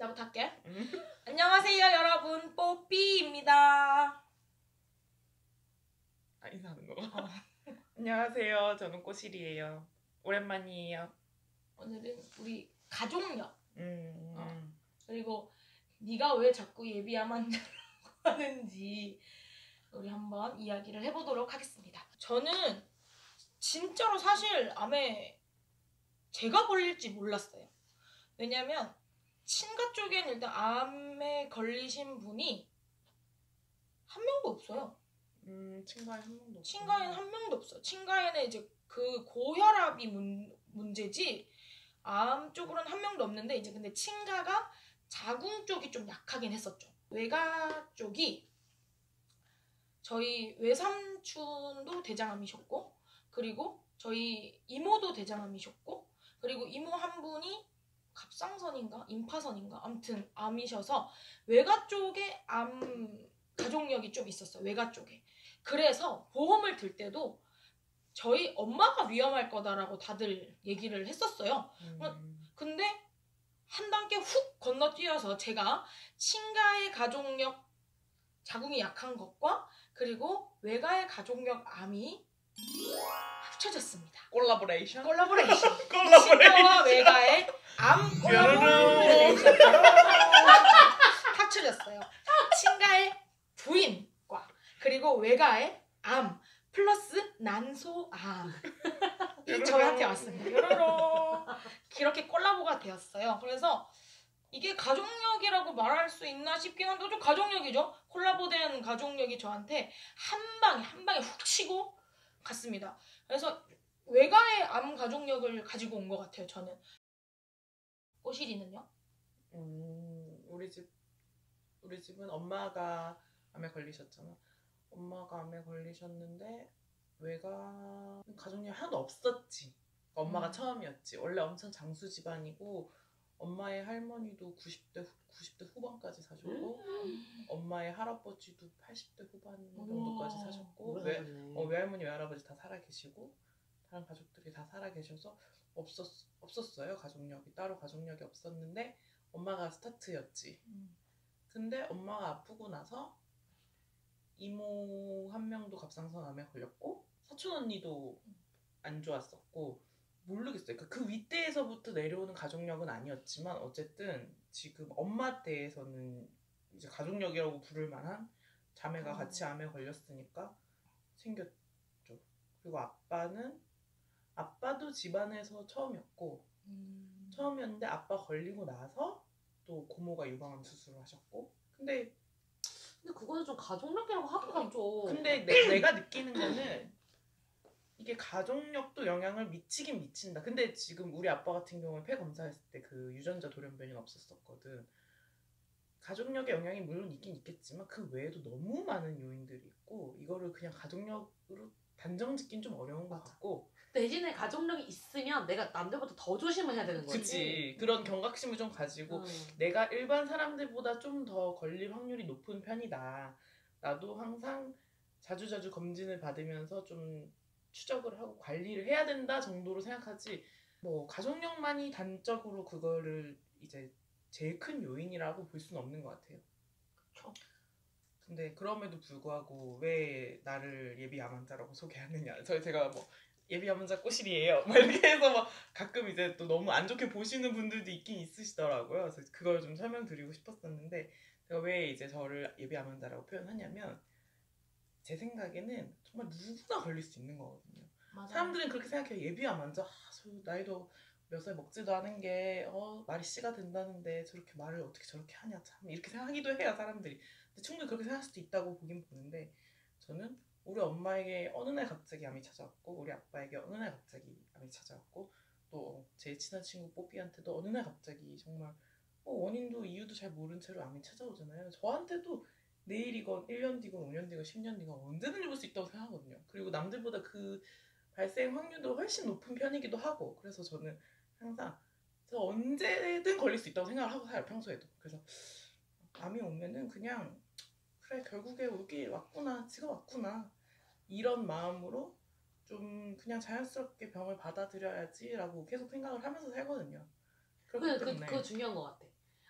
나부터 할게. 안녕하세요 여러분, 뽀삐입니다. 인사하는 거. 안녕하세요, 저는 꼬실이에요. 오랜만이에요. 오늘은 우리 가족력. 그리고 네가 왜 자꾸 예비암 하는지 우리 한번 이야기를 해보도록 하겠습니다. 저는 진짜로 사실 암에 제가 걸릴지 몰랐어요. 왜냐면 친가 쪽에는 일단 암에 걸리신 분이 한 명도 없어요. 친가에 한 명도 없어요. 친가에는 한 명도 없어요. 친가에는 이제 그 고혈압이 문제지 암 쪽으로는 한 명도 없는데, 이제 근데 친가가 자궁 쪽이 좀 약하긴 했었죠. 외가 쪽이 저희 외삼촌도 대장암이셨고, 그리고 저희 이모도 대장암이셨고, 그리고 이모 한 분이 갑상선인가 임파선인가 아무튼 암이셔서 외가 쪽에 암 가족력이 좀 있었어요. 외가 쪽에. 그래서 보험을 들 때도 저희 엄마가 위험할 거다라고 다들 얘기를 했었어요. 근데 한 단계 훅 건너뛰어서 제가 친가의 가족력 자궁이 약한 것과 그리고 외가의 가족력 암이 합쳐졌습니다. 콜라보레이션. 친가와 외가의 암 콜라보레이션 합쳐졌어요. 친가의 부인과 그리고 외가의 암 플러스 난소암이 저희한테 왔습니다. 요로로 이렇게 콜라보가 되었어요. 그래서 이게 가족력이라고 말할 수 있나 싶긴 한데 좀 가족력이죠. 콜라보된 가족력이 저한테 한 방에 훅 치고 갔습니다. 그래서 외가의 암 가족력을 가지고 온 것 같아요. 저는. 꼬실이는요? 우리 집은 엄마가 암에 걸리셨잖아. 엄마가 암에 걸리셨는데 외가 가족력이 하나도 없었지. 엄마가 처음이었지. 원래 엄청 장수 집안이고 엄마의 할머니도 90대 후반까지 사셨고 엄마의 할아버지도 80대 후반 정도까지 사셨고 외할머니 외할아버지 다 살아계시고 다른 가족들이 다 살아계셔서 없었어요. 가족력이 따로 가족력이 없었는데 엄마가 스타트였지. 근데 엄마가 아프고 나서 이모 한 명도 갑상선 암에 걸렸고 사촌 언니도 안 좋았었고 모르겠어요. 그 윗대에서부터 내려오는 가족력은 아니었지만 어쨌든 지금 엄마 댁에서는 이제 가족력이라고 부를 만한 자매가 같이 암에 걸렸으니까 생겼죠. 그리고 아빠도 집안에서 처음이었는데 아빠 걸리고 나서 또 고모가 유방암 수술을 하셨고 근데 그거는 좀 가족력이라고 하기가 좀. 근데 내가 느끼는 거는 이게 가족력도 영향을 미치긴 미친다. 근데 지금 우리 아빠 같은 경우는 폐 검사했을 때 그 유전자 돌연변이는 없었거든. 가족력의 영향이 물론 있긴 있겠지만 그 외에도 너무 많은 요인들이 있고 이거를 그냥 가족력으로 단정 짓긴 좀 어려운 것 같고 대신에 가족력이 있으면 내가 남들보다 더 조심을 해야 되는 거지. 그치. 그런 경각심을 좀 가지고 내가 일반 사람들보다 좀 더 걸릴 확률이 높은 편이다. 나도 항상 자주자주 검진을 받으면서 좀 추적을 하고 관리를 해야 된다 정도로 생각하지 뭐 가족력만이 단적으로 그거를 이제 제일 큰 요인이라고 볼 수는 없는 것 같아요. 그렇죠. 근데 그럼에도 불구하고 왜 나를 예비암 환자라고 소개하느냐. 제가 뭐 예비암 환자 꼬실이에요. 막 이렇게 해서 막 가끔 이제 또 너무 안 좋게 보시는 분들도 있긴 있으시더라고요. 그래서 그걸 좀 설명드리고 싶었었는데 제가 왜 이제 저를 예비암 환자라고 표현하냐면 제 생각에는 정말 누구나 걸릴 수 있는 거거든요. 맞아요. 사람들은 그렇게 생각해요. 예비암 환자, 나이도 몇 살 먹지도 않은 게 말이 씨가 된다는데 저렇게 말을 어떻게 저렇게 하냐 참 이렇게 생각하기도 해요 사람들이. 근데 충분히 그렇게 생각할 수도 있다고 보긴 보는데 저는 우리 엄마에게 어느 날 갑자기 암이 찾아왔고 우리 아빠에게 어느 날 갑자기 암이 찾아왔고 또 제 친한 친구 뽀삐한테도 어느 날 갑자기 정말 원인도 이유도 잘 모른 채로 암이 찾아오잖아요. 저한테도 내일이건 1년 뒤건 5년 뒤건 10년 뒤건 언제든지 올 수 있다고 생각하거든요. 그리고 남들보다 그 발생 확률도 훨씬 높은 편이기도 하고 그래서 저는 항상 저 언제든 걸릴 수 있다고 생각을 하고 살아요. 평소에도. 그래서 암이 오면은 그냥 그래 결국에 오길 왔구나 지가 왔구나 이런 마음으로 좀 그냥 자연스럽게 병을 받아들여야지 라고 계속 생각을 하면서 살거든요. 그거 중요한 것 같아.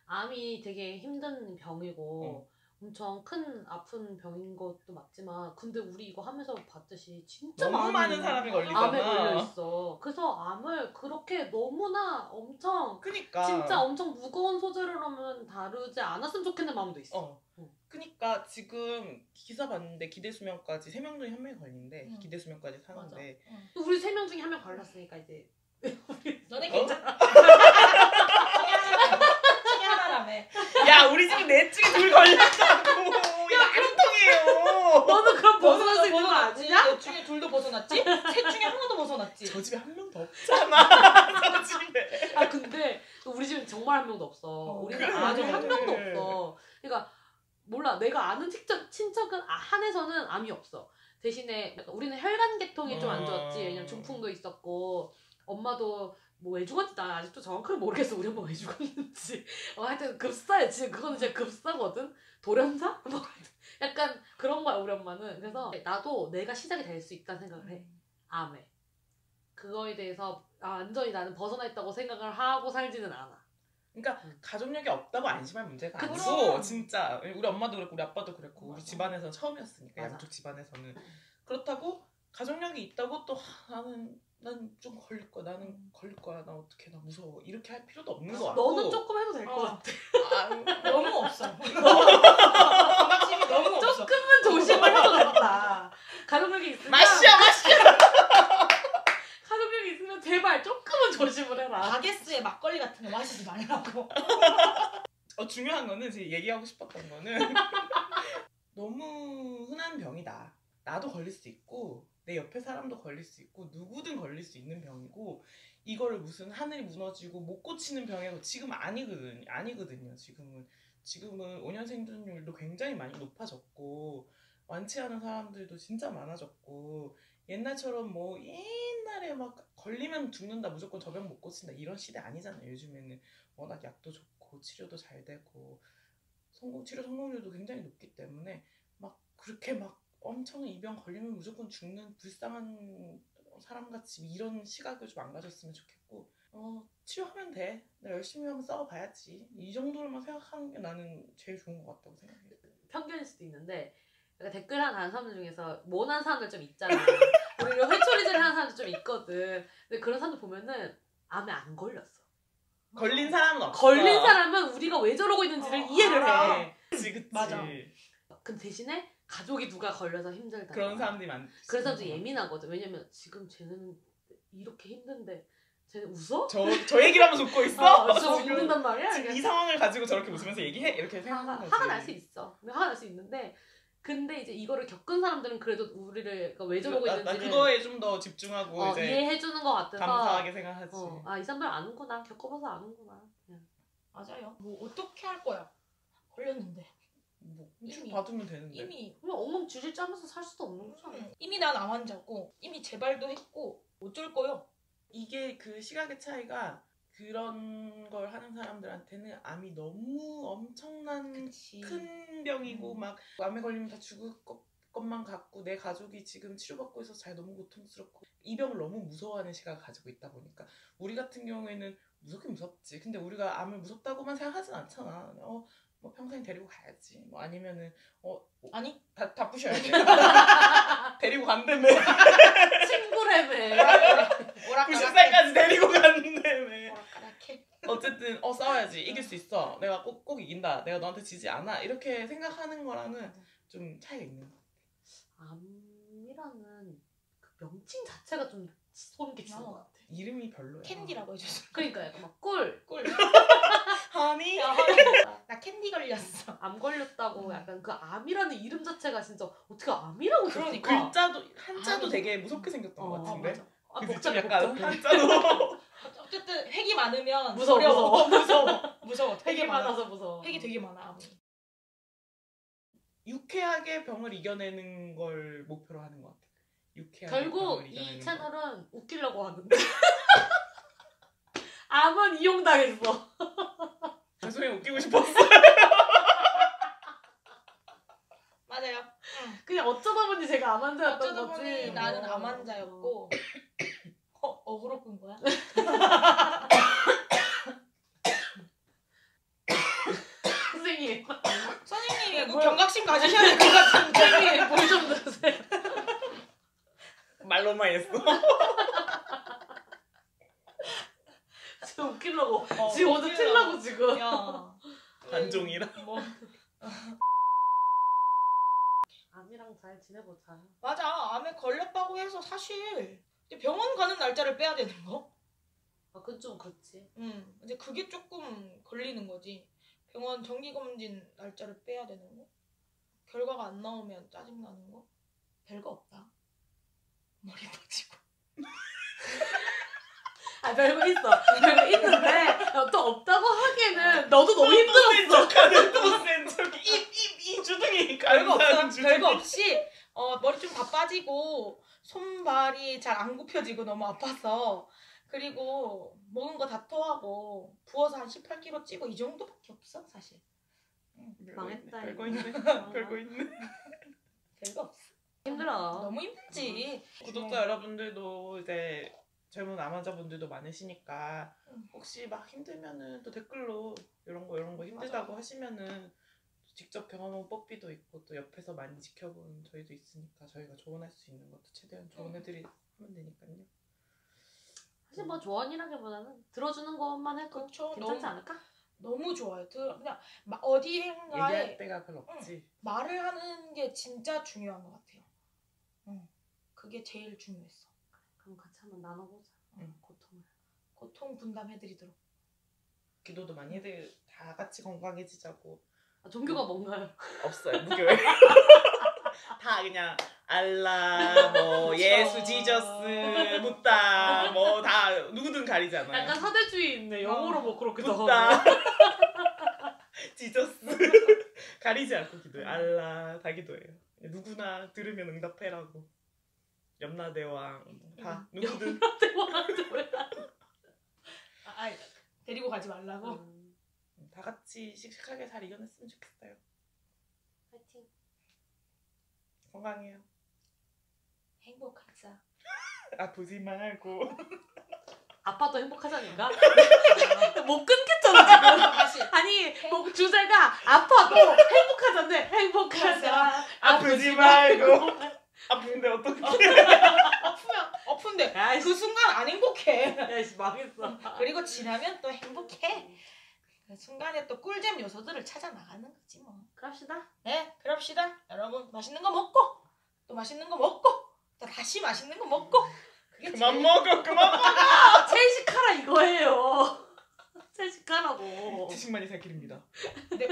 암이 되게 힘든 병이고 엄청 큰 아픈 병인 것도 맞지만 근데 우리 이거 하면서 봤듯이 진짜 너무 많은 사람이 걸리잖아. 암에 걸려 있어. 그래서 암을 그렇게 너무나 엄청 그니까 진짜 엄청 무거운 소재로 하면 다루지 않았으면 좋겠는 마음도 있어. 그니까 지금 기사 봤는데 기대 수명까지 3명 중에 1명이 걸린대. 기대 수명까지 사는데. 우리 3명 중에 1명 걸렸으니까 이제 너네 괜찮아. 중에 하나라며. 야 우리 집은 넷 중에 2 걸렸다고. 이거 안 통해요. 너는 그럼 벗어날 수 있는 거 아니냐? 넷 중에 2도 벗어났지? 셋 중에 하나도 벗어났지. 저 집에 1명도 없잖아. 저 집에. 아 근데 우리 집은 정말 1명도 없어. 우리는 아주 그래. 1명도 없어. 그러니까 몰라 내가 아는 친척은 한에서는 암이 없어. 대신에 우리는 혈관계통이 좀 안 좋았지. 왜냐면 중풍도 있었고 엄마도 뭐 왜 죽었지 나 아직도 정확하게 모르겠어. 우리 엄마 왜 죽었는지. 하여튼 급사야. 지금 그거는 진짜 급사거든. 돌연사? 뭐 약간 그런 거야 우리 엄마는. 그래서 나도 내가 시작이 될 수 있다는 생각을 해. 암에. 그거에 대해서 완전히 나는 벗어나 있다고 생각을 하고 살지는 않아. 그러니까 가족력이 없다고 안심할 문제가 그치. 아니고 진짜 우리 엄마도 그랬고 우리 아빠도 그랬고 우리 맞아. 집안에서는 처음이었으니까 맞아. 양쪽 집안에서는 그렇다고 가족력이 있다고 또 난 좀 걸릴 거야 나는 걸릴 거야 나 어떡해 나 무서워 이렇게 할 필요도 없는 거 같고 너는 조금 해도 될 것 같아. 너무 없어. 방심이 너무 없어. 조금은 조심을 해도 된다. 가족력이 있으면 마셔 가족력이 있으면 제발 조금은 조심을 해라. 바게스의 막걸리 같은 거 마시지 말라고. 중요한 거는 제가 얘기하고 싶었던 거는 너무 흔한 병이다. 나도 걸릴 수 있고 내 옆에 사람도 걸릴 수 있고 누구든 걸릴 수 있는 병이고 이거를 무슨 하늘이 무너지고 못 고치는 병이고 지금 아니거든요. 지금은 5년 생존율도 굉장히 많이 높아졌고 완치하는 사람들도 진짜 많아졌고 옛날처럼 뭐 옛날에 막 걸리면 죽는다 무조건 저 병 못 고친다 이런 시대 아니잖아요. 요즘에는 워낙 약도 좋고 치료도 잘 되고 치료 성공률도 굉장히 높기 때문에 막 그렇게 막 엄청 이 병 걸리면 무조건 죽는 불쌍한 사람같이 이런 시각을 좀 안 가졌으면 좋겠고 치료하면 돼. 내가 열심히 한번 싸워봐야지. 이 정도로만 생각하는 게 나는 제일 좋은 것 같다고 생각해. 편견일 수도 있는데 그러니까 댓글 하나 다는 사람들 중에서 모난 사람들 좀 있잖아. 우리가 회초리질 하는 사람들 좀 있거든. 근데 그런 사람들 보면은 암에 안 걸렸어. 걸린 사람은 없어. 걸린 사람은 우리가 왜 저러고 있는지를 이해를 해. 그치. 맞아. 근데 대신에 가족이 누가 걸려서 힘들다. 그런 사람들이 많지. 그런 사람들이 예민하거든. 왜냐면 지금 쟤는 이렇게 힘든데 쟤는 웃어? 저 얘기를 하면서 웃고 있어? 저 웃는단 말이야. 지금 이 상황을 가지고 저렇게 웃으면서 얘기해? 이렇게 생각하는 거지. 화가 날 수 있어. 화가 날 수 있는데 근데 이제 이거를 겪은 사람들은 그래도 우리를 그러니까 왜 저러고 나 있는지를 그거에 좀 더 집중하고 이제 이해해주는 것 같아서 감사하게 생각하지. 이 사람들 아는구나. 겪어봐서 아는구나. 그냥. 맞아요. 뭐 어떻게 할 거야? 걸렸는데. 뭐 이미 받으면 되는데. 이미 그냥 엉망 주질 짜면서 살 수도 없는 거잖아. 이미 난 암 환자고 이미 재발도 했고 어쩔 거요? 이게 그 시각의 차이가 그런 걸 하는 사람들한테는 암이 너무 엄청난 그치. 큰 병이고 막 암에 걸리면 다 죽을 것만 같고 내 가족이 지금 치료받고 있어서 잘 너무 고통스럽고 이 병을 너무 무서워하는 시각을 가지고 있다 보니까 우리 같은 경우에는 무섭긴 무섭지. 근데 우리가 암을 무섭다고만 생각하진 않잖아. 뭐 평생 데리고 가야지. 뭐 아니면은 아니 다 부셔야 돼. 데리고 간다며. 친구래매. 오락가락 90살까지 데리고 간다며. 오락가락해. 어쨌든 싸워야지. 이길 수 있어. 내가 꼭 이긴다. 내가 너한테 지지 않아. 이렇게 생각하는 거랑은 좀 차이가 있는 것 같아. 암이라는 그 명칭 자체가 좀 소름 끼치는 것 같아. 이름이 별로야. 캔디라고 해줬어. 그러니까 약간 막 꿀. 허니? 나 캔디 걸렸어. 암 걸렸다고 약간 그 암이라는 이름 자체가 진짜 어떻게 암이라고 그러니까. 썼을까? 글자도 한자도 아니. 되게 무섭게 생겼던 것 같은데. 맞아. 그래서 복잡해, 좀 약간 복잡해. 한자도 어쨌든 핵이 많으면 무서워, 어려워. 무서워. 무서워. 되게 많아서 무서워. 핵이 되게 많아. 유쾌하게 병을 이겨내는 걸 목표로 하는 것 같아. 유쾌하게 결국 병을 이 이겨내는 채널은 웃기려고 하는데 암은 이용당했어. 죄송해요. 웃기고 싶었어. 맞아요. 그냥 어쩌다 보니 제가 암 환자였던 어쩌다 거지. 보니 나는 암 환자였고 어그로 끈 거야? 그 경각심 가지셔야 될 것 같은데. 뭘좀 드세요. 말로만 했어. 지금 웃기려고. 지금 오늘 틀라고 지금. 야. 단종이라. 뭐. 암이랑 잘 지내보자. 맞아. 암에 걸렸다고 해서 사실 이제 병원 가는 날짜를 빼야 되는 거. 아, 그건 좀 그렇지. 이제 그게 조금 걸리는 거지. 병원 정기검진 날짜를 빼야 되는 거. 결과가 안 나오면 짜증나는 거. 별거 없다. 머리 터지고. 아, 별거 있어. 별거 있는데 또 없다고 하기에는 너도 너무 힘들었어. 또센 척. 이 주둥이. 별거 없어. 감사한 주둥이. 별거 없이 머리 좀 다 빠지고 손발이 잘 안 굽혀지고 너무 아파서 그리고 먹은 거 다 토하고 부어서 한 18kg 찌고 이 정도밖에 없어 사실. 망했다, 별거 이거. 있네. 별거 있네. 별거 없어. 힘들어. 너무 힘들지. 구독자 여러분들도 이제 젊은 암환자분들도 많으시니까 혹시 막 힘들면은 또 댓글로 이런 거 힘들다고 맞아. 하시면은 직접 경험한 뽀삐도 있고 또 옆에서 많이 지켜본 저희도 있으니까 저희가 조언할 수 있는 것도 최대한 조언해드리 하면 되니까요. 사실 뭐 조언이라기보다는 들어주는 것만 해도 그렇죠. 괜찮지 않을까? 너무 좋아요. 그냥 어디인가에 얘기할 때가 별로 없지. 말을 하는 게 진짜 중요한 것 같아요. 그게 제일 중요했어. 그럼 같이 한번 나눠보자. 고통을. 고통 분담해드리도록. 기도도 많이 해들 다 같이 건강해지자고. 아, 종교가 뭔가요? 없어요 무교회. 다 그냥 알라 뭐 그쵸. 예수 지저스 붓다 뭐 다 누구든 가리잖아요. 약간 사대주의 있네. 영어로 뭐 그렇게 붓다 적었네. 지저스 가리지 않고 기도해. 알라 다 기도해요. 누구나 들으면 응답해라고. 염라대왕 다 누구든. 데리고 가지 말라고. 다 같이 씩씩하게 잘 이겨냈으면 좋겠어요. 파이팅. 건강해요. 행복하자. 아프지 말고. 아빠도 행복하자니까? 못 끊겠잖아 지금. 다시. 아니 뭐 주제가 아파도 행복하자인데 행복하자. 아프지 말고. 아픈데 어떡해. 아픈데 야이씨. 그 순간 안 행복해. 야이씨 망했어. 그리고 지나면 또 행복해. 그 순간에 또 꿀잼 요소들을 찾아 나가는 거지 뭐. 그럽시다. 네, 그럽시다. 여러분 맛있는 거 먹고 또 맛있는 거 먹고 또 다시 맛있는 거 먹고. 그게 그만 제일- 먹어 그만 먹어. 채식하라 이거예요. 채식하라고. 채식만이 살 길입니다. 네.